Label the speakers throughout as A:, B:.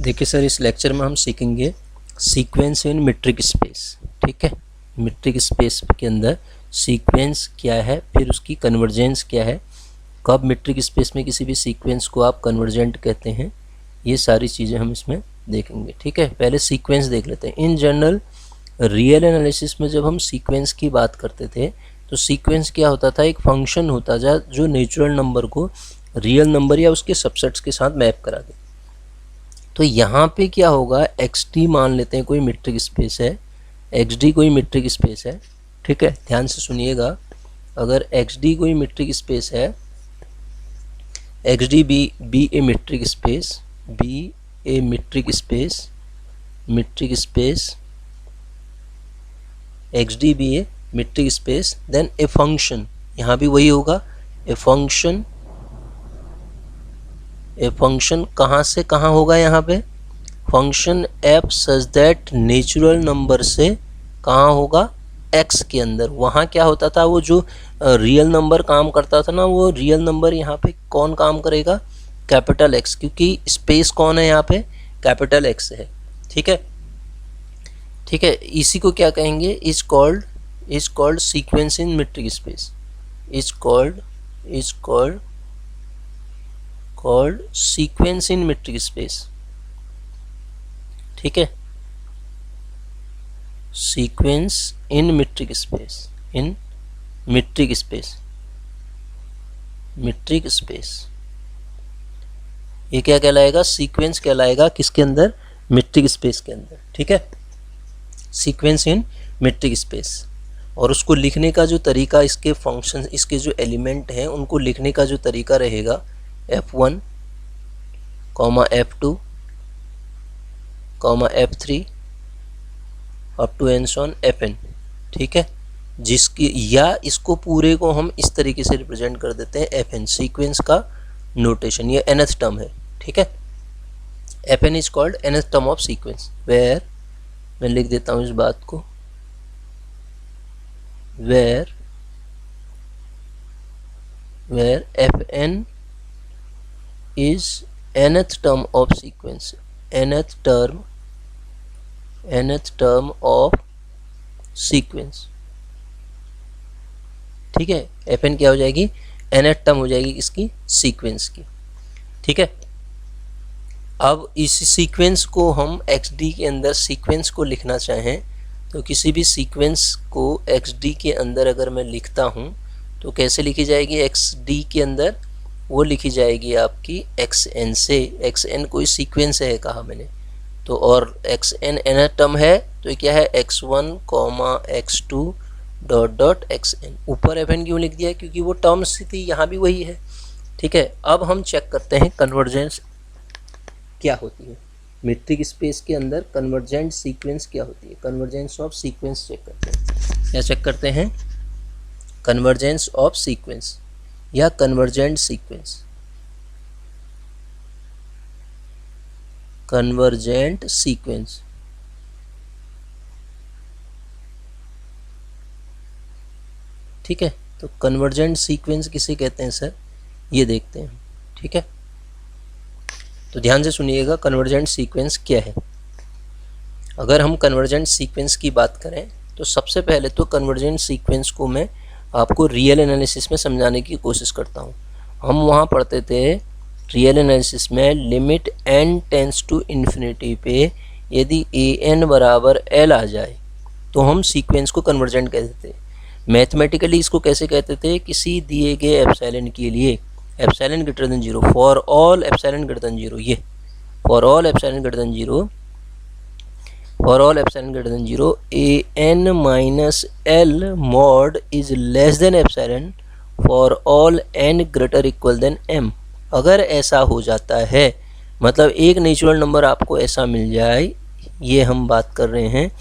A: देखिए सर, इस लेक्चर में हम सीखेंगे सीक्वेंस इन मीट्रिक स्पेस। ठीक है, मीट्रिक स्पेस के अंदर सीक्वेंस क्या है, फिर उसकी कन्वर्जेंस क्या है, कब मीट्रिक स्पेस में किसी भी सीक्वेंस को आप कन्वर्जेंट कहते हैं, ये सारी चीज़ें हम इसमें देखेंगे। ठीक है, पहले सीक्वेंस देख लेते हैं। इन जनरल रियल एनालिसिस में जब हम सीक्वेंस की बात करते थे तो सीक्वेंस क्या होता था, एक फंक्शन होता था जो नेचुरल नंबर को रियल नंबर या उसके सबसेट्स के साथ मैप करा दे। तो यहाँ पे क्या होगा, एक्स डी मान लेते हैं कोई मीट्रिक स्पेस है, एक्स डी कोई मीट्रिक स्पेस है। ठीक है, ध्यान से सुनिएगा, अगर एक्स डी कोई मीट्रिक स्पेस है, X D be a metric space, be a metric space, metric space x D be a metric space, then a function, यहाँ भी वही होगा, ए फंक्शन कहाँ से कहाँ होगा, यहाँ पे function F such that natural number से कहाँ होगा, एक्स के अंदर। वहाँ क्या होता था, वो जो रियल नंबर काम करता था ना, वो रियल नंबर यहाँ पे कौन काम करेगा, कैपिटल एक्स, क्योंकि स्पेस कौन है यहाँ पे, कैपिटल एक्स है। ठीक है, ठीक है, इसी को क्या कहेंगे, is called sequence in metric space, is called sequence in metric space. ठीक है, sequence in metric space, in metric space, metric space, ये क्या कहलाएगा, सीक्वेंस कहलाएगा, किसके अंदर, मीट्रिक स्पेस के अंदर। ठीक है, सीक्वेंस इन मीट्रिक स्पेस। और उसको लिखने का जो तरीका, इसके फंक्शन, इसके जो एलिमेंट हैं उनको लिखने का जो तरीका रहेगा, F1, F2, F3 up to and so on Fn। ठीक है, जिसकी या इसको पूरे को हम इस तरीके से रिप्रेजेंट कर देते हैं Fn, सीक्वेंस का नोटेशन, ये nth टर्म है। ठीक है, Fn is called nth term of sequence, where, मैं लिख देता हूँ इस बात को, where Fn is nth term of sequence, nth term of sequence। ठीक है, Fn क्या हो जाएगी, nth टर्म हो जाएगी इसकी सीक्वेंस की। ठीक है, अब इस सीक्वेंस को हम xd के अंदर सीक्वेंस को लिखना चाहें तो किसी भी सीक्वेंस को xd के अंदर अगर मैं लिखता हूं तो कैसे लिखी जाएगी, xd के अंदर वो लिखी जाएगी आपकी xn से, xn कोई सीक्वेंस है कहा मैंने तो, और xn nth टर्म है तो ये क्या है, x1, x2 डॉट xn। ऊपर fn क्यों लिख दिया है, क्योंकि वो टर्म स्थिति यहाँ भी वही है। ठीक है, अब हम चेक करते हैं कन्वर्जेंस क्या होती है, मीट्रिक स्पेस के अंदर कन्वर्जेंट सीक्वेंस क्या होती है, कन्वर्जेंस ऑफ सीक्वेंस चेक करते हैं। क्या चेक करते हैं, कन्वर्जेंस ऑफ सीक्वेंस या कन्वर्जेंट सीक्वेंस, कन्वर्जेंट सीक्वेंस। ठीक है, तो कन्वर्जेंट सीक्वेंस किसे कहते हैं सर, ये देखते हैं। ठीक है, तो ध्यान से सुनिएगा, कन्वर्जेंट सीक्वेंस क्या है। अगर हम कन्वर्जेंट सीक्वेंस की बात करें तो सबसे पहले तो कन्वर्जेंट सीक्वेंस को मैं आपको रियल एनालिसिस में समझाने की कोशिश करता हूँ। हम वहाँ पढ़ते थे रियल एनालिसिस में, limit n tends to infinity पे यदि an बराबर l आ जाए तो हम सीक्वेंस को कन्वर्जेंट कहते थे। मैथमेटिकली इसको कैसे कहते थे, किसी दिए गए एप्सिलॉन के लिए epsilon greater than 0, for all epsilon greater than 0, ये for all epsilon greater than 0, for all epsilon greater than 0 an minus l mod is less than epsilon for all n greater equal than m। अगर ऐसा हो जाता है, मतलब एक natural number आपको ऐसा मिल जाए, ये हम बात कर रहे हैं,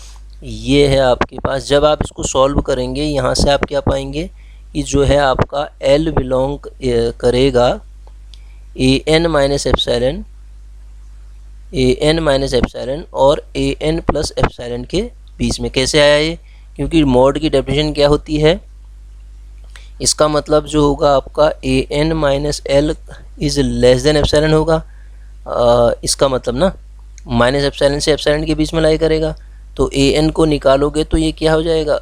A: ये है आपके पास, जब आप इसको सॉल्व करेंगे यहाँ से आप क्या पाएंगे कि जो है आपका L बिलोंग करेगा an माइनस एप्सिलॉन और an प्लस एप्सिलॉन के बीच में। कैसे आया ये, क्योंकि मॉड की डेफिनेशन क्या होती है, इसका मतलब जो होगा आपका an minus l is less than epsilon होगा, इसका मतलब ना माइनस एप्सिलॉन से एप्सिलॉन के बीच में लाई करेगा। तो ए एन को निकालोगे तो ये क्या हो जाएगा,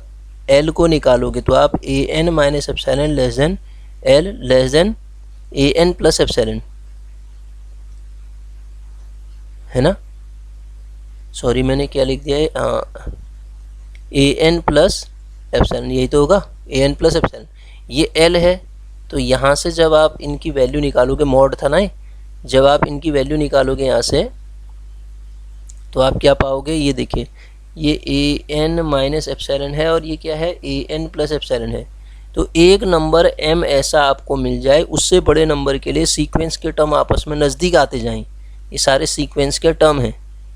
A: एल को निकालोगे तो आप A N minus epsilon less than L less than A N plus epsilon, है ना। सॉरी मैंने क्या लिख दिया है, ए एन प्लस एप्सिलॉन, यही तो होगा, ए एन प्लस एप्सिलॉन। ये एल है, तो यहाँ से जब आप इनकी वैल्यू निकालोगे, मॉड था ना, जब आप इनकी वैल्यू निकालोगे यहाँ से तो आप क्या पाओगे, ये देखिए, ये ए एन माइनस एप्सिलॉन है और ये क्या है, ए एन प्लस एप्सिलॉन है। तो एक नंबर m ऐसा आपको मिल जाए, उससे बड़े नंबर के लिए सीक्वेंस के टर्म आपस में नज़दीक आते जाएं। ये सारे सीक्वेंस के टर्म हैं,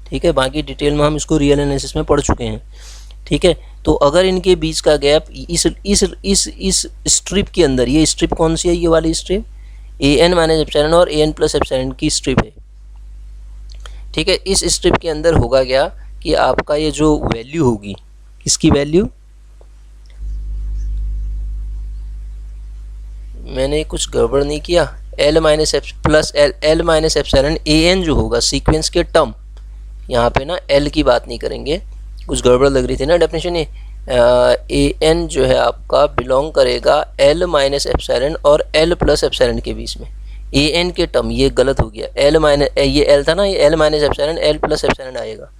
A: ठीक है। बाकी डिटेल में हम इसको रियल एनालिसिस में पढ़ चुके हैं, ठीक है। तो अगर इनके बीच का गैप इस स्ट्रिप के अंदर, ये स्ट्रिप कौन सी है, ये वाली स्ट्रिप ए एन माइनस एप्सिलॉन और ए एन प्लस एप्सिलॉन की स्ट्रिप है, ठीक है। इस स्ट्रिप के अंदर होगा क्या कि आपका ये जो वैल्यू होगी, इसकी वैल्यू, मैंने कुछ गड़बड़ नहीं किया, L minus plus L minus epsilon A N जो होगा सीक्वेंस के टर्म, यहाँ पे ना एल की बात नहीं करेंगे, कुछ गड़बड़ लग रही थी ना डेफिनेशन। ये ए एन जो है आपका बिलोंग करेगा एल माइनस एप्सिलॉन और एल प्लस एप्सिलॉन के बीच में। ए एन के टर्म, ये गलत हो गया, एल माइनस, ये एल था ना, ये L minus epsilon L plus epsilon आएगा,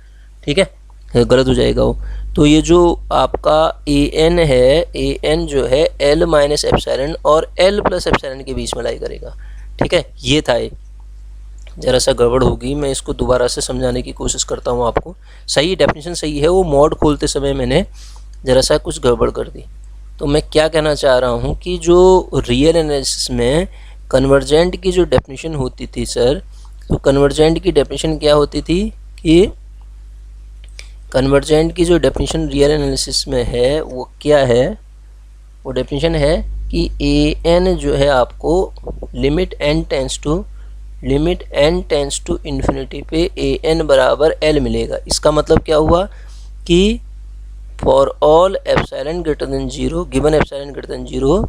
A: ठीक है, गलत हो जाएगा वो। तो ये जो आपका ए एन है, ए एन जो है एल माइनस एप्सिलॉन और एल प्लस एप्सिलॉन के बीच में लाई करेगा, ठीक है। ये था, ये ज़रा सा गड़बड़ होगी, मैं इसको दोबारा से समझाने की कोशिश करता हूँ आपको। सही डेफिनेशन सही है, वो मॉड खोलते समय मैंने ज़रा सा कुछ गड़बड़ कर दी। तो मैं क्या कहना चाह रहा हूँ कि जो रियल एनालिसिस में कन्वर्जेंट की जो डेफिनेशन होती थी सर, तो कन्वर्जेंट की डेफिनेशन क्या होती थी कि कन्वर्जेंट की जो डेफिनेशन रियल एनालिसिस में है वो क्या है, वो डेफिनेशन है कि ए एन जो है आपको limit N tends to infinity पे ए एन बराबर एल मिलेगा। इसका मतलब क्या हुआ कि for all epsilon greater than zero, given epsilon greater than zero,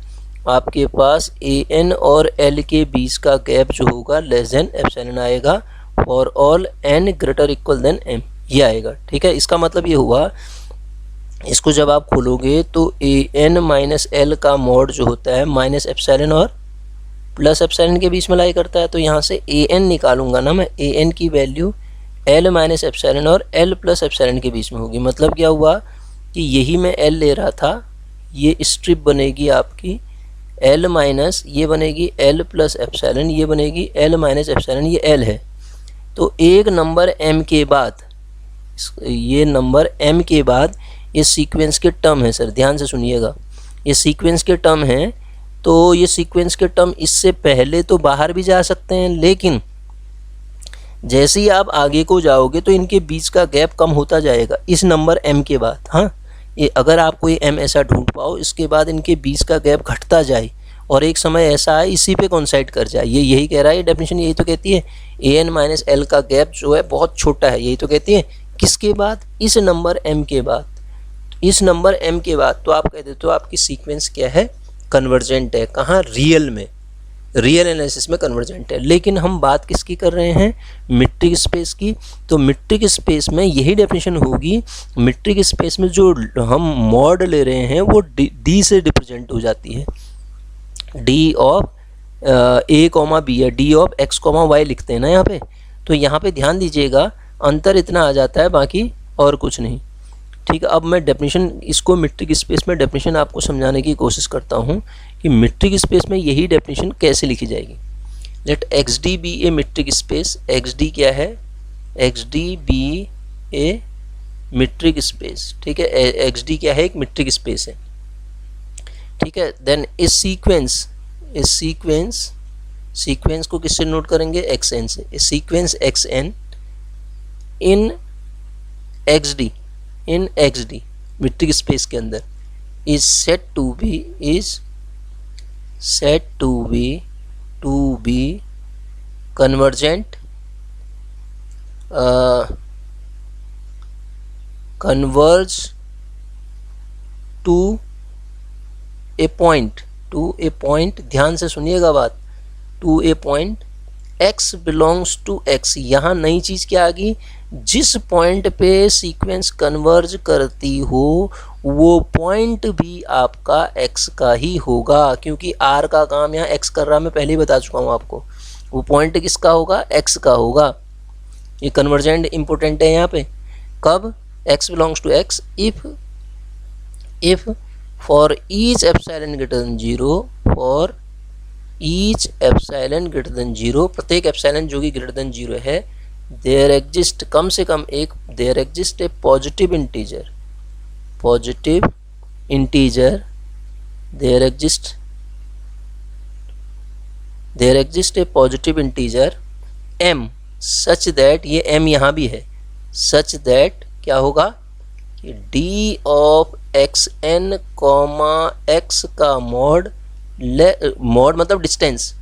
A: आपके पास ए एन और एल के बीच का गैप जो होगा लेस देन एप्सिलॉन आएगा, for all N greater equal than M, ये आएगा, ठीक है। इसका मतलब ये हुआ, इसको जब आप खोलोगे तो ए एन माइनस एल का मॉड जो होता है माइनस एप्सिलॉन और प्लस एप्सिलॉन के बीच में लाई करता है। तो यहाँ से ए एन निकालूंगा ना मैं, ए एन की वैल्यू एल माइनस एप्सिलॉन और एल प्लस एप्सिलॉन के बीच में होगी। मतलब क्या हुआ कि यही मैं एल ले रहा था, ये स्ट्रिप बनेगी आपकी एल माइनस, ये बनेगी एल प्लस एप्सिलॉन, ये बनेगी एल माइनस एप्सिलॉन, ये एल है। तो एक नंबर एम के बाद, ये नंबर एम के बाद ये सीक्वेंस के टर्म है सर, ध्यान से सुनिएगा, ये सीक्वेंस के टर्म हैं। तो ये सीक्वेंस के टर्म इससे पहले तो बाहर भी जा सकते हैं, लेकिन जैसे ही आप आगे को जाओगे तो इनके बीच का गैप कम होता जाएगा इस नंबर m के बाद। हाँ, ये अगर आप कोई m ऐसा ढूंढ पाओ इसके बाद इनके बीच का गैप घटता जाए और एक समय ऐसा आए इसी पे कॉन्साइड कर जाए, ये यही कह रहा है डेफिनेशन, यही तो कहती है ए एन माइनस एल का गैप जो है बहुत छोटा है, यही तो कहती है। किसके बाद, इस नंबर m के बाद, इस नंबर m के बाद। तो आप कह देते हो आपकी सीक्वेंस क्या है, कन्वर्जेंट है। कहाँ, रियल में, रियल एनालिसिस में कन्वर्जेंट है। लेकिन हम बात किसकी कर रहे हैं, मीट्रिक स्पेस की। तो मीट्रिक स्पेस में यही डेफिनेशन होगी, मीट्रिक स्पेस में जो हम मॉड ले रहे हैं वो डी से रिप्रेजेंट हो जाती है, D of A comma B या D of x comma Y लिखते हैं ना यहाँ पे। तो यहाँ पे ध्यान दीजिएगा, अंतर इतना आ जाता है, बाकी और कुछ नहीं, ठीक है। अब मैं डेफिनेशन, इसको मीट्रिक स्पेस में डेफिनेशन आपको समझाने की कोशिश करता हूँ कि मीट्रिक स्पेस में यही डेफिनेशन कैसे लिखी जाएगी। Let X D be a metric space, x D क्या है, X D be a metric space, ठीक है। एक्स डी क्या है, एक मीट्रिक स्पेस है, ठीक है। देन इस सीक्वेंस को किससे नोट करेंगे, एक्स एन से। इस sequence X N in X D metric space के अंदर is set to be convergent, converge to a point, ध्यान से सुनिएगा बात, to a point x belongs to x, यहाँ नई चीज़ क्या आ गई, जिस पॉइंट पे सीक्वेंस कन्वर्ज करती हो वो पॉइंट भी आपका x का ही होगा, क्योंकि r का काम यहाँ x कर रहा, मैं पहले ही बता चुका हूँ आपको, वो पॉइंट किसका होगा, x का होगा। ये कन्वर्जेंट इंपॉर्टेंट है यहाँ पे। कब, x belongs to x if for each epsilon greater than 0, for each epsilon greater than 0, प्रत्येक एप्सिलॉन जो कि ग्रेटर देन 0 है, देयर एग्जिस्ट, कम से कम एक, there exist a positive integer, there exist a positive integer m such that, ये m यहाँ भी है, सच दैट क्या होगा कि d of xn comma x का मॉड मतलब distance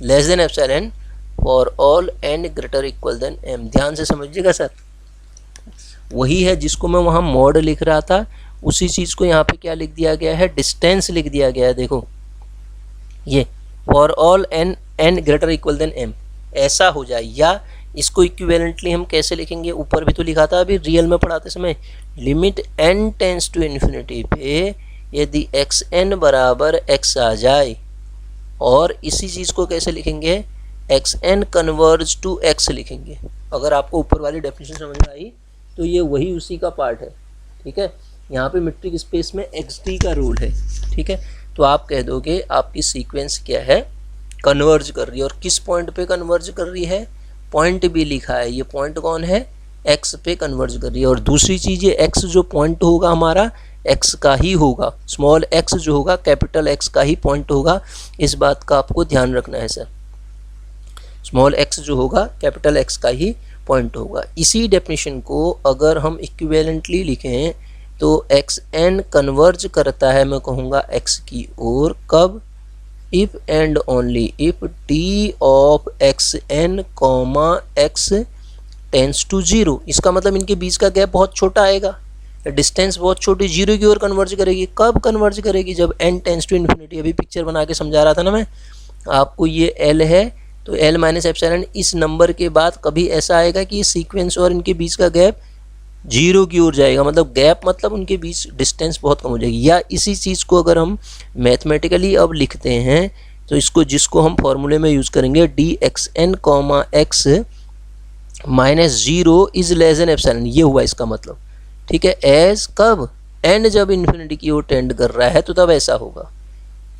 A: less than epsilon for all n greater equal than m। ध्यान से समझिएगा सर, वही है जिसको मैं वहाँ मॉड लिख रहा था, उसी चीज़ को यहाँ पे क्या लिख दिया गया है, डिस्टेंस लिख दिया गया है। देखो ये for all n greater equal than m ऐसा हो जाए, या इसको इक्विवेलेंटली हम कैसे लिखेंगे, ऊपर भी तो लिखा था अभी रियल में पढ़ाते समय, limit n tends to infinity पे यदि xn बराबर x आ जाए, और इसी चीज़ को कैसे लिखेंगे, xn कन्वर्ज टू x लिखेंगे। अगर आपको ऊपर वाली डेफिनेशन समझ में आई तो ये वही उसी का पार्ट है, ठीक है। यहाँ पे मीट्रिक स्पेस में xt का रूल है, ठीक है। तो आप कह दोगे आपकी सीक्वेंस क्या है, कन्वर्ज कर रही है, और किस पॉइंट पे कन्वर्ज कर रही है, पॉइंट भी लिखा है, ये पॉइंट कौन है, x पे कन्वर्ज कर रही है। और दूसरी चीज़ ये x जो पॉइंट होगा हमारा x का ही होगा, स्मॉल x जो होगा कैपिटल X का ही पॉइंट होगा, इस बात का आपको ध्यान रखना है सर। स्मॉल x जो होगा कैपिटल X का ही पॉइंट होगा। इसी डेफिनेशन को अगर हम इक्विवेलेंटली लिखें तो xn कन्वर्ज करता है, मैं कहूँगा x की ओर, कब, if and only if d of xn comma x tends to 0। इसका मतलब इनके बीच का गैप बहुत छोटा आएगा, डिस्टेंस बहुत छोटी, 0 की ओर कन्वर्ज करेगी। कब कन्वर्ज करेगी, जब n टेंस टू इन्फिनिटी। अभी पिक्चर बना के समझा रहा था ना मैं आपको, ये l है तो l माइनस एप्सिलॉन, इस नंबर के बाद कभी ऐसा आएगा कि सीक्वेंस और इनके बीच का गैप 0 की ओर जाएगा, मतलब गैप मतलब उनके बीच डिस्टेंस बहुत कम हो जाएगी। या इसी चीज़ को अगर हम मैथमेटिकली अब लिखते हैं तो इसको, जिसको हम फॉर्मूले में यूज़ करेंगे, D x N comma X minus 0 is less than epsilon, ये हुआ इसका मतलब, ठीक है। एज कब, एन जब इन्फिनिटी की ओर टेंड कर रहा है तो तब ऐसा होगा।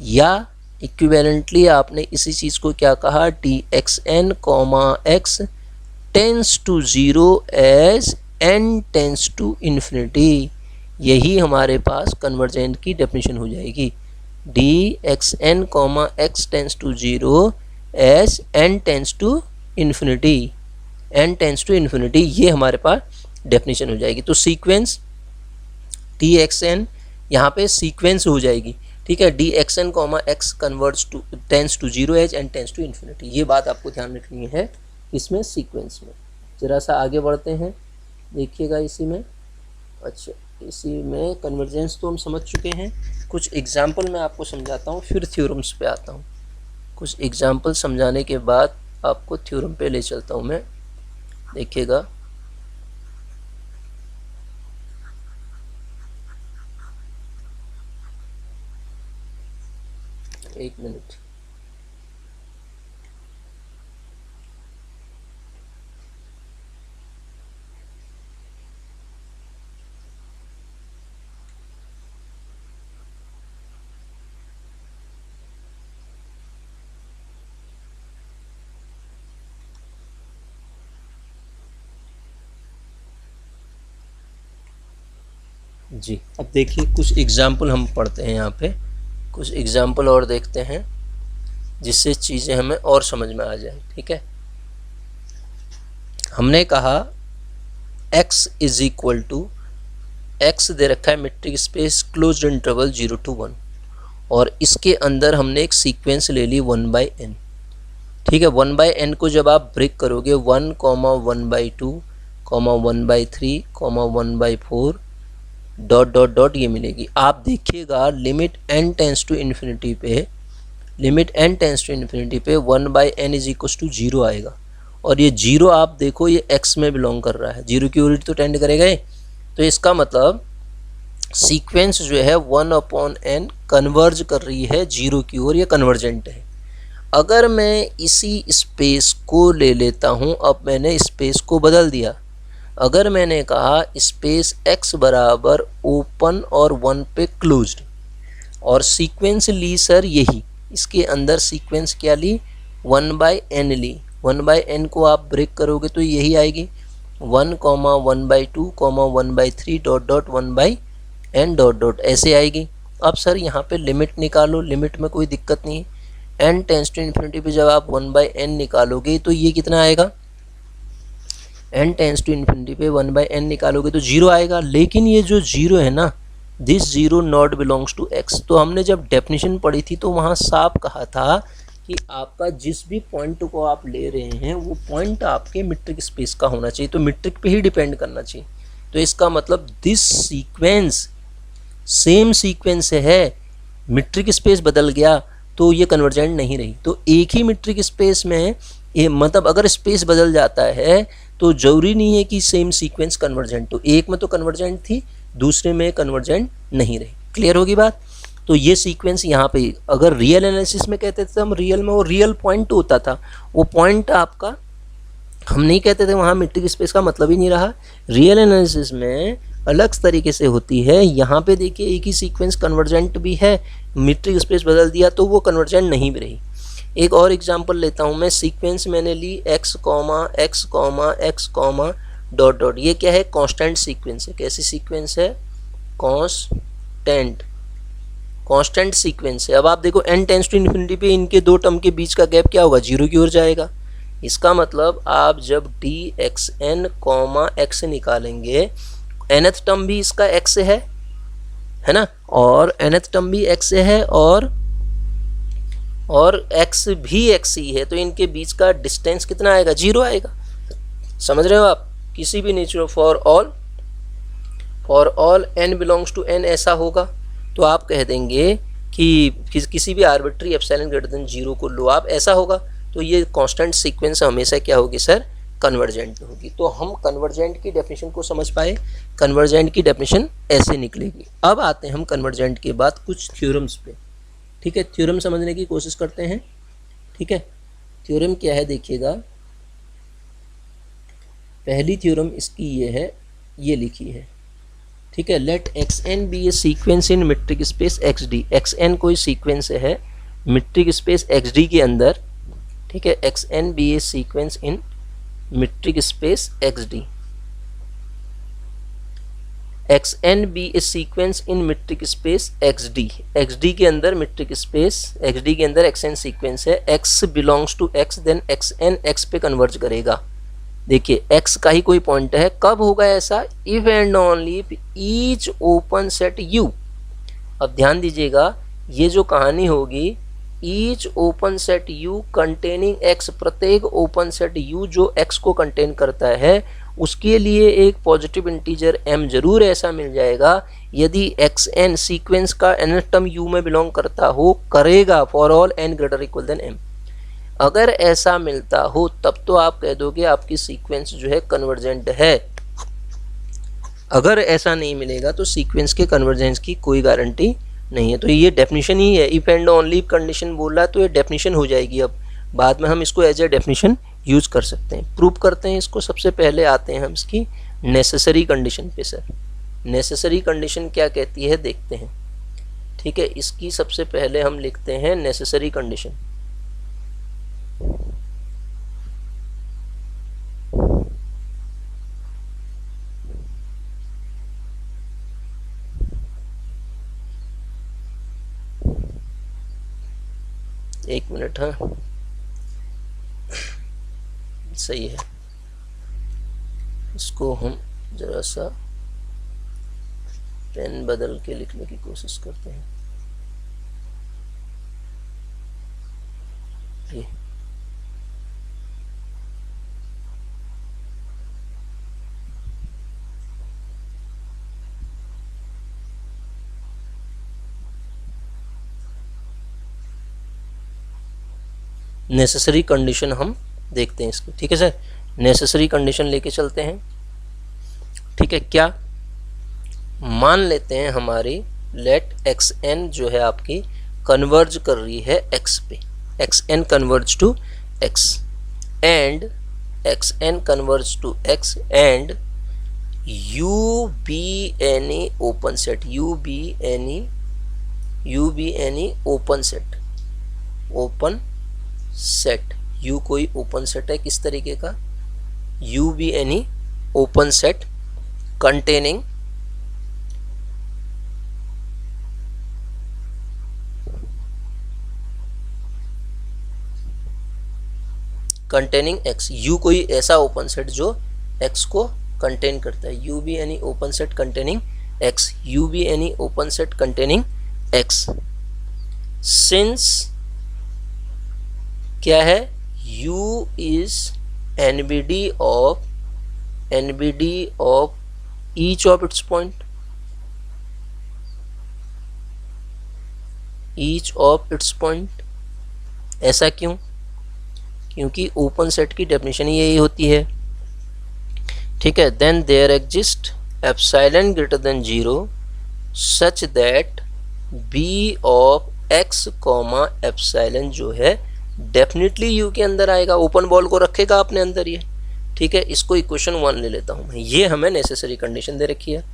A: या इक्विवेलेंटली आपने इसी चीज़ को क्या कहा, D x N comma X tends to 0 as n tends to infinity, यही हमारे पास कन्वर्जेंट की डेफिनेशन हो जाएगी। D x N comma X tends to 0 as n tends to infinity, n tends to infinity, ये हमारे पास डेफिनेशन हो जाएगी। तो सीक्वेंस डी एक्स एन यहाँ पे सीक्वेंस हो जाएगी, ठीक है। D x N comma X converge to tends to 0 as n tends to infinity, ये बात आपको ध्यान रखनी है इसमें, सीक्वेंस में। ज़रा सा आगे बढ़ते हैं, देखिएगा इसी में। अच्छा, इसी में कन्वर्जेंस तो हम समझ चुके हैं, कुछ एग्जाम्पल मैं आपको समझाता हूँ, फिर थ्योरम्स पे आता हूँ। कुछ एग्जाम्पल समझाने के बाद आपको थ्योरम पे ले चलता हूँ मैं, देखिएगा। एक मिनट, जी। अब देखिए कुछ एग्जाम्पल हम पढ़ते हैं यहाँ पे, कुछ एग्जाम्पल और देखते हैं जिससे चीज़ें हमें और समझ में आ जाए, ठीक है। हमने कहा x is equal to, x दे रखा है metric space closed interval 0 to 1, और इसके अंदर हमने एक सीक्वेंस ले ली 1/n, ठीक है। 1/n को जब आप ब्रेक करोगे 1, 1/2, 1/3, 1/4 डॉट डॉट डॉट ये मिलेगी। आप देखिएगा limit n tends to infinity पे limit n tends to infinity पे 1/n इज इक्वल टू 0 आएगा, और ये 0 आप देखो ये x में बिलोंग कर रहा है, 0 की ओर तो टेंड करेगा ये। तो इसका मतलब सीक्वेंस जो है 1/n कन्वर्ज कर रही है 0 की ओर, ये कन्वर्जेंट है। अगर मैं इसी स्पेस को ले लेता हूँ, अब मैंने स्पेस को बदल दिया, अगर मैंने कहा स्पेस x बराबर ओपन और 1 पे क्लोज्ड, और सीक्वेंस ली सर यही, इसके अंदर सीक्वेंस क्या ली, 1/n ली, 1/n को आप ब्रेक करोगे तो यही आएगी 1, 1/2, 1/3 dot dot 1/n dot dot ऐसे आएगी। अब सर यहाँ पे लिमिट निकालो, लिमिट में कोई दिक्कत नहीं है, n टेंस टू इन्फिनिटी पे जब आप 1/n निकालोगे तो ये कितना आएगा, n टेंस टू इन्फिनिटी पे 1/n निकालोगे तो 0 आएगा। लेकिन ये जो 0 है ना, this 0 not belongs to x। तो हमने जब डेफिनेशन पढ़ी थी तो वहाँ साफ कहा था कि आपका जिस भी पॉइंट को आप ले रहे हैं वो पॉइंट आपके मीट्रिक स्पेस का होना चाहिए, तो मीट्रिक पे ही डिपेंड करना चाहिए। तो इसका मतलब दिस सीक्वेंस सेम सीक्वेंस है, मीट्रिक स्पेस बदल गया तो ये कन्वर्जेंट नहीं रही। तो एक ही मीट्रिक स्पेस में ये मतलब अगर स्पेस बदल जाता है तो जरूरी नहीं है कि सेम सीक्वेंस कन्वर्जेंट हो, एक में तो कन्वर्जेंट थी दूसरे में कन्वर्जेंट नहीं रही। क्लियर होगी बात। तो ये सीक्वेंस यहाँ पे अगर रियल एनालिसिस में कहते थे हम, रियल में वो रियल पॉइंट होता था, वो पॉइंट आपका हम नहीं कहते थे, वहाँ मीट्रिक स्पेस का मतलब ही नहीं रहा। रियल एनालिसिस में अलग तरीके से होती है। यहाँ पे देखिए एक ही सीक्वेंस कन्वर्जेंट भी है, मीट्रिक स्पेस बदल दिया तो वो कन्वर्जेंट नहीं भी रही। एक और एग्जांपल लेता हूँ मैं, सीक्वेंस मैंने ली x, x, डॉट डॉट, ये क्या है, कांस्टेंट सीक्वेंस है। कैसी सीक्वेंस है, कांस्टेंट सीक्वेंस है। अब आप देखो n टेंस टू इन्फिनिटी पे इनके दो टर्म के बीच का गैप क्या होगा, 0 की ओर जाएगा। इसका मतलब आप जब dxn, x निकालेंगे, nth टर्म भी इसका x है ना, और nth टर्म भी x है, और x भी x ही है, तो इनके बीच का डिस्टेंस कितना आएगा, 0 आएगा। समझ रहे हो आप। किसी भी nature for all n belongs to n ऐसा होगा तो आप कह देंगे कि किसी भी आर्बिट्री एप्सिलॉन ग्रेटर देन 0 को लो आप, ऐसा होगा तो ये कांस्टेंट सीक्वेंस हमेशा क्या होगी सर, कन्वर्जेंट होगी। तो हम कन्वर्जेंट की डेफिनेशन को समझ पाए, कन्वर्जेंट की डेफिनेशन ऐसे निकलेगी। अब आते हैं हम कन्वर्जेंट के बाद कुछ थ्योरम्स पे। ठीक है, थ्योरम समझने की कोशिश करते हैं। ठीक है, थ्योरम क्या है देखिएगा, पहली थ्योरम इसकी ये है, ये लिखी है। ठीक है, let x n be a sequence in metric space x d. X n कोई सीक्वेंस है मीट्रिक स्पेस एक्स डी के अंदर। ठीक है, x n be a sequence in metric space x d, x n be a sequence in metric space x d के अंदर metric space x d के अंदर एक्स एन सीक्वेंस है, x belongs to x, then x n x पे converge करेगा। देखिए x का ही कोई पॉइंट है, कब होगा ऐसा, if and only each open set u। अब ध्यान दीजिएगा, ये जो कहानी होगी, each open set u containing x, प्रत्येक ओपन सेट u जो x को कंटेन करता है उसके लिए एक पॉजिटिव इंटीजर m जरूर ऐसा मिल जाएगा यदि एक्स एन सीक्वेंस का n टर्म u में बिलोंग करता हो, करेगा for all n greater equal than m। अगर ऐसा मिलता हो तब तो आप कह दोगे आपकी सीक्वेंस जो है कन्वर्जेंट है। अगर ऐसा नहीं मिलेगा तो सीक्वेंस के कन्वर्जेंस की कोई गारंटी नहीं है। तो ये डेफिनेशन ही है, इफ एंड ओनली कंडीशन बोल रहा है तो ये डेफिनेशन हो जाएगी। अब बाद में हम इसको एज ए डेफिनेशन यूज कर सकते हैं। प्रूव करते हैं इसको। सबसे पहले आते हैं हम इसकी नेसेसरी कंडीशन पे। सर नेसेसरी कंडीशन क्या कहती है देखते हैं। ठीक है, इसकी सबसे पहले हम लिखते हैं नेसेसरी कंडीशन। एक मिनट, हाँ सही है। इसको हम जरा सा पेन बदल के लिखने की कोशिश करते हैं। ये नेसेसरी कंडीशन हम देखते हैं इसकी, ठीक है सर। नेसेसरी कंडीशन लेके चलते हैं, ठीक है। क्या मान लेते हैं हमारी लेट एक्स एन जो है आपकी कन्वर्ज कर रही है एक्स पे, x n converge to x and x n converge to x and u be any open set, u be any open set, open set, u कोई ओपन सेट है किस तरीके का, u be any open set containing x, u कोई ऐसा open set जो x को contain करता है, u be any open set containing x, u be any open set containing x, since क्या है, u is NBD of each of its point, each of its point. ऐसा क्यों? क्योंकि open set की definition यही होती है, ठीक है। Then there exist epsilon greater than 0 such that b of x comma epsilon जो है डेफिनेटली यू के अंदर आएगा, ओपन बॉल को रखेगा अपने अंदर ये, ठीक है। इसको इक्वेशन 1 ले लेता हूँ मैं, ये हमें नेसेसरी कंडीशन दे रखी है।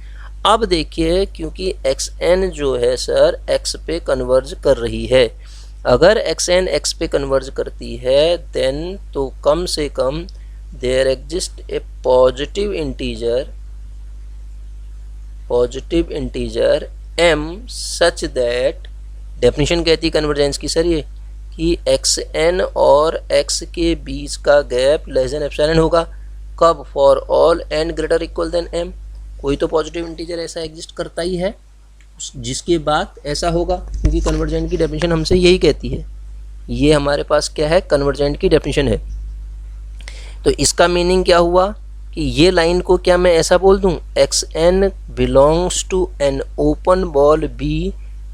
A: अब देखिए क्योंकि एक्स एन जो है सर एक्स पे कन्वर्ज कर रही है, अगर एक्स एन एक्स पे कन्वर्ज करती है देन तो कम से कम there exist a positive integer m such that, definition कहती है कन्वर्जेंस की सर ये कि एक्स एन और x के बीच का गैप लेस देन एप्सिलॉन होगा, कब, for all n greater equal than m, कोई तो पॉजिटिव इंटीजर ऐसा एग्जिस्ट करता ही है जिसके बाद ऐसा होगा, क्योंकि कन्वर्जेंट की डेफिनेशन हमसे यही कहती है, ये हमारे पास क्या है, कन्वर्जेंट की डेफिनेशन है। तो इसका मीनिंग क्या हुआ कि ये लाइन को क्या मैं ऐसा बोल दूं, x n belongs to an open ball b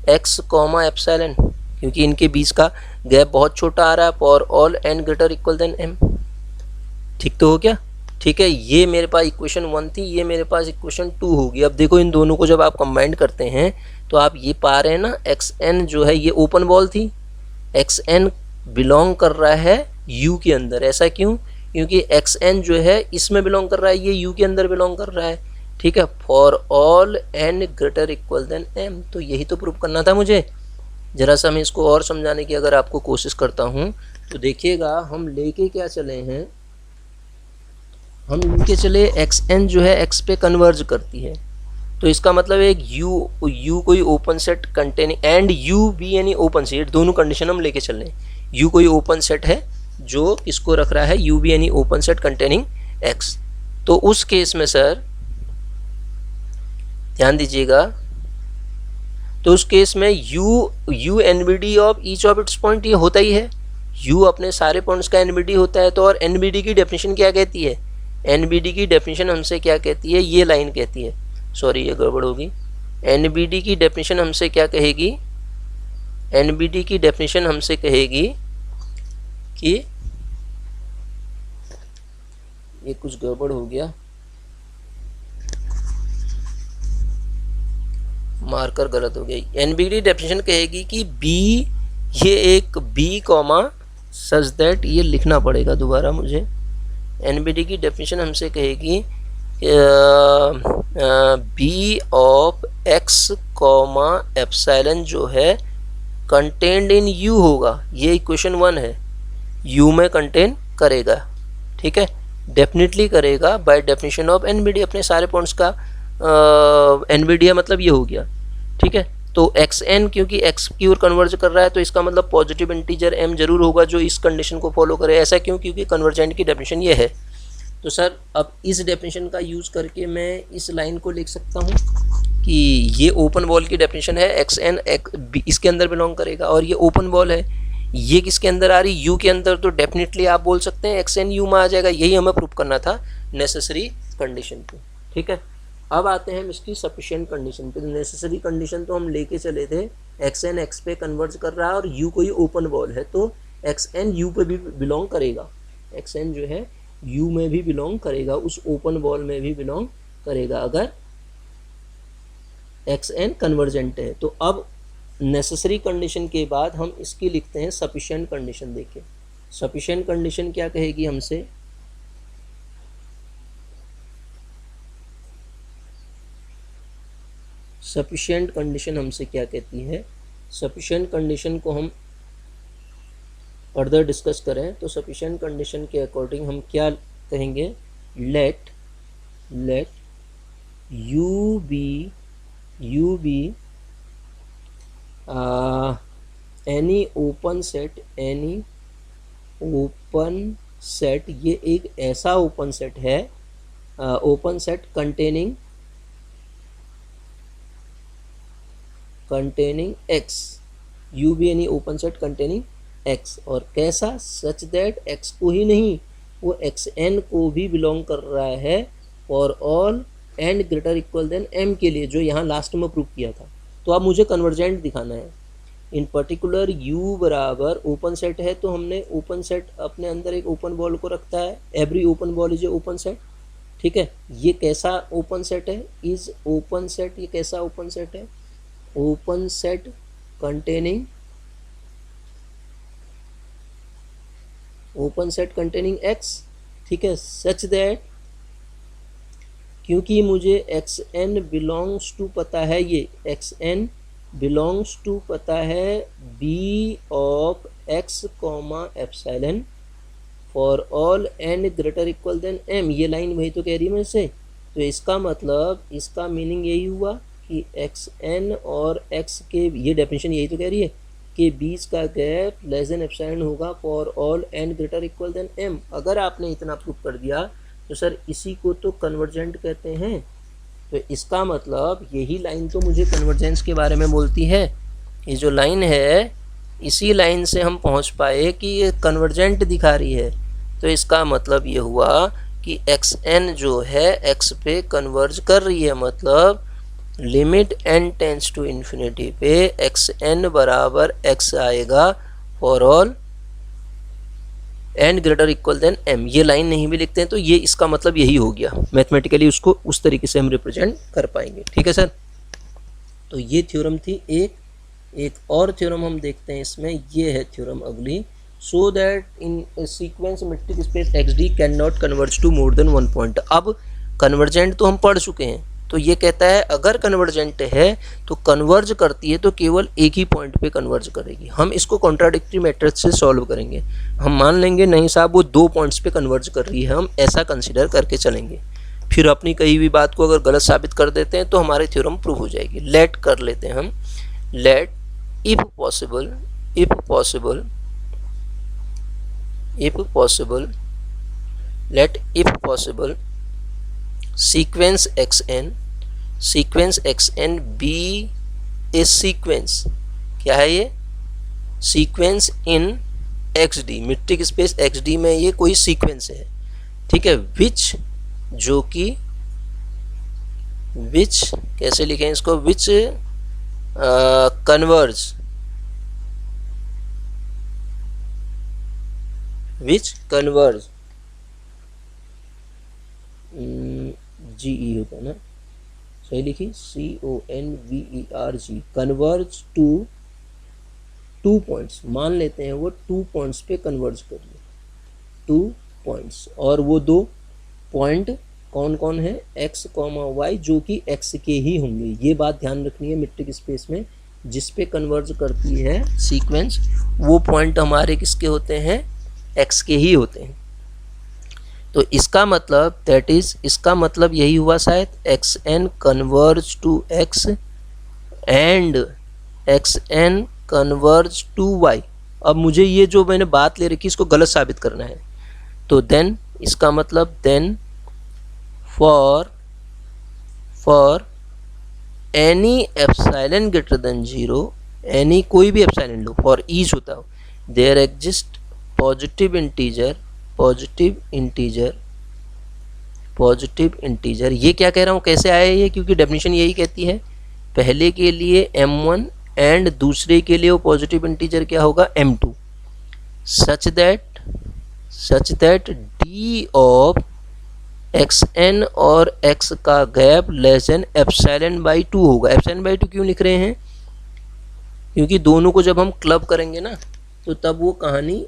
A: x comma epsilon, क्योंकि इनके बीच का गैप बहुत छोटा आ रहा है, for all N greater equal than m, ठीक तो हो क्या, ठीक है। ये मेरे पास इक्वेशन 1 थी, ये मेरे पास इक्वेशन 2 होगी। अब देखो इन दोनों को जब आप कंबाइन करते हैं तो आप ये पा रहे हैं ना, एक्स एन जो है ये ओपन बॉल थी, एक्स एन बिलोंग कर रहा है यू के अंदर, ऐसा क्यों, क्योंकि एक्स एन जो है इसमें बिलोंग कर रहा है, ये यू के अंदर बिलोंग कर रहा है, ठीक है। For all N greater equal than m, तो यही तो प्रूव करना था मुझे। जरा सा मैं इसको और समझाने की अगर आपको कोशिश करता हूँ तो देखिएगा हम लेके क्या चले हैं, हम लेके चले एक्स एन जो है एक्स पे कन्वर्ज करती है, तो इसका मतलब एक यू कोई open set containing and u be any open set, दोनों कंडीशन हम लेके चल रहे हैं। यू कोई ओपन सेट है जो किसको रख रहा है, u be any open set containing x, तो उस केस में सर ध्यान दीजिएगा, तो उस केस में you NBD of each of its point ये होता ही है, यू अपने सारे पॉइंट्स का एनबीडी होता है। तो और एनबीडी की डेफिनेशन क्या कहती है, एनबीडी की डेफिनेशन हमसे क्या कहती है, ये लाइन कहती है, सॉरी ये गड़बड़ होगी, एनबीडी की डेफिनेशन हमसे क्या कहेगी, एनबीडी की डेफिनेशन हमसे कहेगी कि ये कुछ गड़बड़ हो गया, मार्कर गलत हो गया, एनबीडी डेफिनेशन कहेगी कि बी, ये एक बी कॉमा सच दैट, ये लिखना पड़ेगा दोबारा मुझे, एनबीडी की डेफिनेशन हमसे कहेगी b of x comma epsilon जो है कंटेन्ड इन यू होगा, ये इक्वेशन 1 है, यू में कंटेन करेगा, ठीक है, डेफिनेटली करेगा बाय डेफिनेशन ऑफ एनबीडी, अपने सारे पॉइंट्स का एनबीडी मतलब ये हो गया, ठीक है। तो एक्स एन क्योंकि एक्स की ओर कन्वर्ज कर रहा है तो इसका मतलब पॉजिटिव इंटीजर एम जरूर होगा जो इस कंडीशन को फॉलो करे, ऐसा क्यों, क्योंकि कन्वर्जेंट की डेफिनेशन ये है। तो सर अब इस डेफिनेशन का यूज़ करके मैं इस लाइन को लिख सकता हूँ कि ये ओपन बॉल की डेफिनेशन है, एक्स एन इसके अंदर बिलोंग करेगा, और ये ओपन बॉल है, ये किसके अंदर आ रही, यू के अंदर, तो डेफिनेटली आप बोल सकते हैं एक्स एन यू में आ जाएगा, यही हमें प्रूव करना था नेसेसरी कंडीशन पे, ठीक है। अब आते हैं हम इसकी सफिशिएंट कंडीशन पे। नेसेसरी कंडीशन तो हम लेके चले थे एक्स एन एक्स पे कन्वर्ज कर रहा है और यू कोई ओपन बॉल है, तो एक्स एन यू पे भी बिलोंग करेगा, एक्स एन जो है यू में भी बिलोंग करेगा, उस ओपन बॉल में भी बिलोंग करेगा अगर एक्स एन कन्वर्जेंट है। तो अब नेसेसरी कंडीशन के बाद हम इसकी लिखते हैं सफिशिएंट कंडीशन। देखिए सफिशिएंट कंडीशन क्या कहेगी हमसे, सफिशिएंट कंडीशन हमसे क्या कहती है, सफिशिएंट कंडीशन को हम फर्दर डिस्कस करें तो सफिशिएंट कंडीशन के अकॉर्डिंग हम क्या कहेंगे, let you be any open set, ये एक ऐसा ओपन सेट है, open set containing x, u be any open set containing x, और कैसा, सच दैट x को ही नहीं वो xn को भी बिलोंग कर रहा है for all n greater equal than m के लिए, जो यहाँ लास्ट में प्रूव किया था। तो अब मुझे कन्वर्जेंट दिखाना है। इन पर्टिकुलर u बराबर ओपन सेट है, तो हमने ओपन सेट अपने अंदर एक ओपन बॉल को रखता है, every open ball is a open set, ठीक है। ये कैसा ओपन सेट है, इज ओपन सेट, ये कैसा ओपन सेट है, ओपन सेट कंटेनिंग x, ठीक है, सच दैट, क्योंकि मुझे xn बिलोंग्स टू पता है, ये xn बिलोंग्स टू पता है b of x comma epsilon for all n greater equal than m, ये लाइन वही तो कह रही है मेरे से। तो इसका मतलब, इसका मीनिंग यही हुआ कि xn और x के, ये डेफिनेशन यही तो कह रही है कि बीच का गैप लेस देन एप्सिलॉन होगा for all n greater equal than m। अगर आपने इतना प्रूव कर दिया तो सर इसी को तो कन्वर्जेंट कहते हैं। तो इसका मतलब यही लाइन तो मुझे कन्वर्जेंस के बारे में बोलती है। ये जो लाइन है इसी लाइन से हम पहुंच पाए कि ये कन्वर्जेंट दिखा रही है। तो इसका मतलब ये हुआ कि xn जो है x पे कन्वर्ज कर रही है, मतलब limit n tends to infinity पे xn बराबर x आएगा for all n greater equal than m। ये लाइन नहीं भी लिखते हैं तो ये इसका मतलब यही हो गया, मैथमेटिकली उसको उस तरीके से हम रिप्रेजेंट कर पाएंगे, ठीक है सर। तो ये थ्योरम थी एक और थ्योरम हम देखते हैं इसमें, ये है थ्योरम अगली, so that in sequence metric space xd can not converge to more than one point. अब कन्वर्जेंट तो हम पढ़ चुके हैं, तो ये कहता है अगर कन्वर्जेंट है तो कन्वर्ज करती है तो केवल एक ही पॉइंट पे कन्वर्ज करेगी। हम इसको कॉन्ट्राडिक्टरी मैट्रिक्स से सॉल्व करेंगे। हम मान लेंगे नहीं साहब वो दो पॉइंट्स पे कन्वर्ज कर रही है, हम ऐसा कंसीडर करके चलेंगे। फिर अपनी कही हुई बात को अगर गलत साबित कर देते हैं तो हमारी थ्योरम प्रूव हो जाएगी। लेट कर लेते हैं हम, let if possible sequence xn be a sequence, क्या है ये, sequence in xd, metric space xd में ये कोई सीक्वेंस है, ठीक है, विच, जो कि विच कैसे लिखें इसको, विच कन्वर्ज, GE होता है ना, सही लिखी, CONVERG, converge to two points, मान लेते हैं वो 2 पॉइंट्स पे कन्वर्ज कर ले, 2 पॉइंट्स, और वो 2 पॉइंट कौन कौन है, x, y, जो कि x के ही होंगे। ये बात ध्यान रखनी है, मेट्रिक स्पेस में जिस पे कन्वर्ज करती है सीक्वेंस वो पॉइंट हमारे किसके होते हैं, x के ही होते हैं। तो इसका मतलब दैट इज, इसका मतलब यही हुआ शायद, xn converge to x and xn converge to y। अब मुझे ये जो मैंने बात ले रखी इसको गलत साबित करना है, तो देन इसका मतलब then for any epsilon greater than 0, any कोई भी एप्सिलॉन लो, फॉर ईच होता हो, देयर एग्जिस्ट पॉजिटिव इंटीजर। ये क्या कह रहा हूँ, कैसे आया ये, क्योंकि डेफिनेशन यही कहती है, पहले के लिए m1 एंड दूसरे के लिए वो पॉजिटिव इंटीजर क्या होगा, m2। Such that d of x n और एक्स का gap less than epsilon by 2 होगा। एप्सिलॉन बाई 2 क्यों लिख रहे हैं? क्योंकि दोनों को जब हम क्लब करेंगे ना तो तब वो कहानी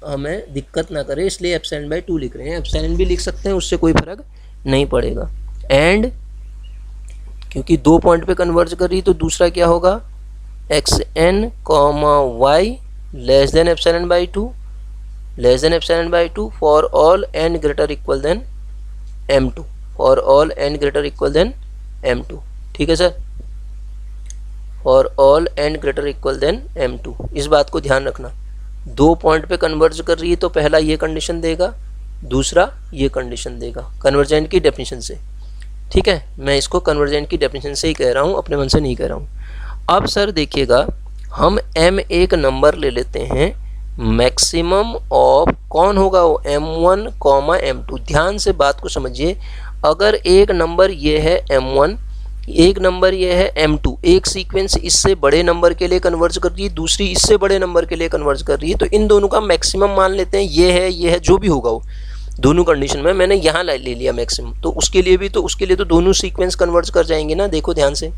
A: हमें दिक्कत ना करे, इसलिए एप्सिलॉन बाई 2 लिख रहे हैं। एप्सिलॉन भी लिख सकते हैं, उससे कोई फर्क नहीं पड़ेगा। एंड क्योंकि 2 पॉइंट पे कन्वर्ज कर रही तो दूसरा क्या होगा? X N comma y less than epsilon by 2 for all N greater equal than m2 for all n greater equal than m2। ठीक है sir, for all n greater equal than m2। इस बात को ध्यान रखना, 2 पॉइंट पे converge कर रही है तो पहला ये कंडीशन देगा, दूसरा ये कंडीशन देगा कन्वर्जेंट की डेफिनेशन से। ठीक है, मैं इसको कन्वर्जेंट की डेफिनेशन से ही कह रहा हूँ, अपने मन से नहीं कह रहा हूँ। अब सर देखिएगा, हम m एक नंबर ले लेते हैं, मैक्सिमम ऑफ कौन होगा वो? m1 comma m2। ध्यान से बात को समझिए, अगर एक नंबर ये है m1, एक नंबर ये है m2, एक सीक्वेंस इससे बड़े नंबर के लिए कन्वर्ज कर रही है, दूसरी इससे बड़े नंबर के लिए कन्वर्ज कर रही है, तो इन दोनों का मैक्सिमम मान लेते हैं ये है जो भी होगा वो दोनों कंडीशन में। मैंने यहाँ ले लिया मैक्सिमम, तो उसके लिए तो दोनों सीक्वेंस कन्वर्ज कर जाएंगे ना, देखो ध्यान से।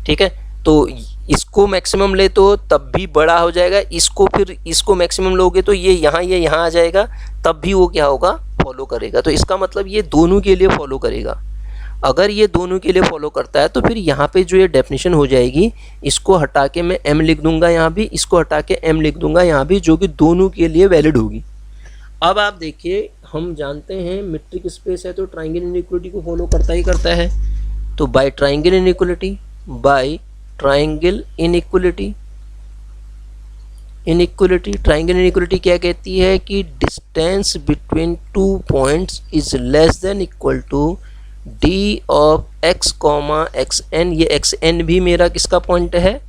A: ठीक है, तो इसको मैक्सिमम ले तो तब भी बड़ा हो जाएगा, इसको मैक्सिमम लोगे तो ये यहाँ आ जाएगा, तब भी वो क्या होगा? फॉलो करेगा। तो इसका मतलब ये दोनों के लिए फॉलो करेगा। अगर ये दोनों के लिए फॉलो करता है तो फिर यहाँ पे जो ये डेफिनेशन हो जाएगी, इसको हटा के मैं m लिख दूंगा यहाँ भी, इसको हटा के m लिख दूंगा यहाँ भी, जो कि दोनों के लिए वैलिड होगी। अब आप देखिए, हम जानते हैं मीट्रिक स्पेस है तो ट्राइंगल इनइक्वालिटी को फॉलो करता ही करता है। तो by triangle inequality triangle inequality क्या कहती है कि distance between 2 points is less than equal to d of x comma x n. ये एक्स एन भी मेरा किसका पॉइंट है?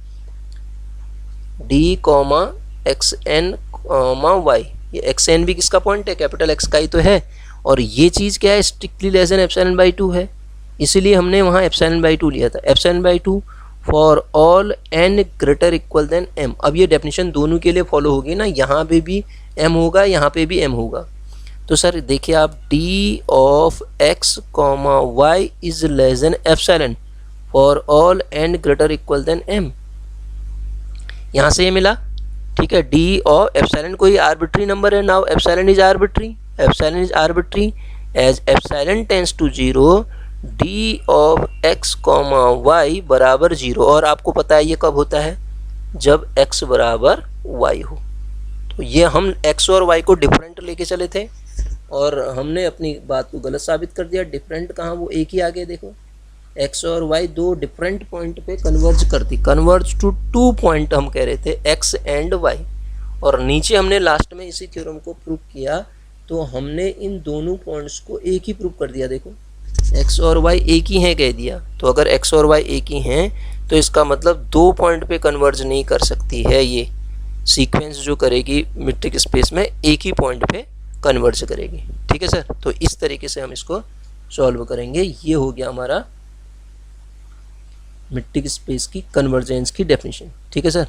A: D comma x N comma y. ये एक्स एन भी किसका पॉइंट है? कैपिटल एक्स का ही तो है। और ये चीज़ क्या है? Strictly less than epsilon by 2 है, इसीलिए हमने वहाँ एप्सिलॉन बाई 2 लिया था। Epsilon by 2 for all N greater equal than m. अब ये डेफिनेशन दोनों के लिए फॉलो होगी ना, यहाँ पे भी एम होगा, यहाँ पे भी एम होगा। तो सर देखिए आप, d of x comma y is less than epsilon for all N greater equal than m, यहाँ से ये मिला। ठीक है, डी ऑफ एप्सिलॉन कोई आर्बिट्री नंबर है, now epsilon is arbitrary as epsilon tends to 0 d of x comma y बराबर 0। और आपको पता है ये कब होता है? जब x बराबर y हो। तो ये हम x और y को डिफरेंट लेके चले थे और हमने अपनी बात को गलत साबित कर दिया। डिफरेंट कहाँ, वो एक ही आगे देखो, x और y दो डिफरेंट पॉइंट पे कन्वर्ज टू 2 पॉइंट हम कह रहे थे, x एंड y। और नीचे हमने लास्ट में इसी थ्योरम को प्रूव किया, तो हमने इन दोनों पॉइंट्स को एक ही प्रूव कर दिया। देखो x और y एक ही हैं कह दिया, तो अगर x और y एक ही हैं तो इसका मतलब 2 पॉइंट पे कन्वर्ज नहीं कर सकती है ये सीक्वेंस, जो करेगी मीट्रिक स्पेस में एक ही पॉइंट पे कन्वर्ज करेगी। ठीक है सर, तो इस तरीके से हम इसको सॉल्व करेंगे। ये हो गया हमारा मीट्रिक स्पेस की कन्वर्जेंस की डेफिनेशन। ठीक है सर।